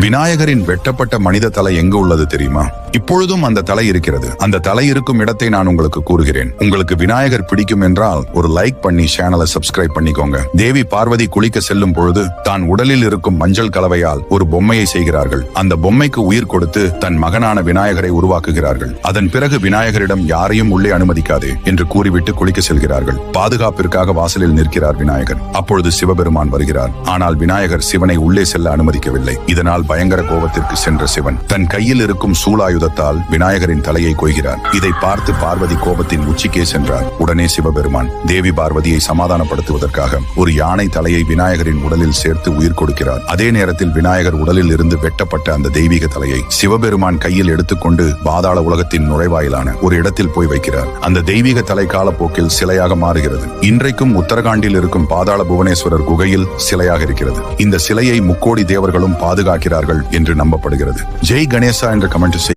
விநாயகரின் வெட்டப்பட்ட மனித தலை எங்கு உள்ளது தெரியுமா? இப்பொழுதும் அந்த தலை இருக்கிறது. அந்த தலை இருக்கும் இடத்தை நான் உங்களுக்கு கூறுகிறேன். உங்களுக்கு விநாயகர் பிடிக்கும் என்றால் ஒரு லைக் பண்ணி சேனலை சப்ஸ்கிரைப் பண்ணிக்கோங்க. தேவி பார்வதி குளிக்க செல்லும் பொழுது தான் உடலில் இருக்கும் மஞ்சள் கலவையால் ஒரு பொம்மையை செய்கிறார்கள். அந்த பொம்மைக்கு உயிர் கொடுத்து தன் மகனான விநாயகரை உருவாக்குகிறார்கள். அதன் பிறகு விநாயகரிடம் யாரையும் உள்ளே அனுமதிக்காதே என்று கூறிவிட்டு குளிக்க செல்கிறார்கள். பாதுகாப்பிற்காக வாசலில் நிற்கிறார் விநாயகர். அப்பொழுது சிவபெருமான் வருகிறார். ஆனால் விநாயகர் சிவனை உள்ளே செல்ல அனுமதிக்கவில்லை. இதனால் பயங்கர கோபத்திற்கு சென்ற சிவன் தன் கையில் இருக்கும் சூலாயுதத்தால் விநாயகரின் தலையை கொய்கிறார். இதை பார்த்து பார்வதி கோபத்தின் உச்சிக்கே சென்றார். உடனே சிவபெருமான் தேவி பார்வதியை சமாதானப்படுத்துவதற்காக ஒரு யானை தலையை விநாயகரின் உடலில் சேர்த்து உயிர் கொடுக்கிறார். அதே நேரத்தில் விநாயகர் உடலில் இருந்து வெட்டப்பட்ட அந்த தெய்வீக தலையை சிவபெருமான் கையில் எடுத்துக்கொண்டு பாதாள உலகத்தின் நுழைவாயிலான ஒரு இடத்தில் போய் வைக்கிறார். அந்த தெய்வீக தலை காலப்போக்கில் சிலையாக மாறுகிறது. இன்றைக்கும் உத்தரகாண்டில் இருக்கும் பாதாள புவனேஸ்வரர் குகையில் சிலையாக இருக்கிறது. இந்த சிலையை முக்கோடி தேவர்களும் பாதுகாக்கிறார்கள் என்று நம்பப்படுகிறது. ஜெய் கணேசா என்ற கமெண்ட்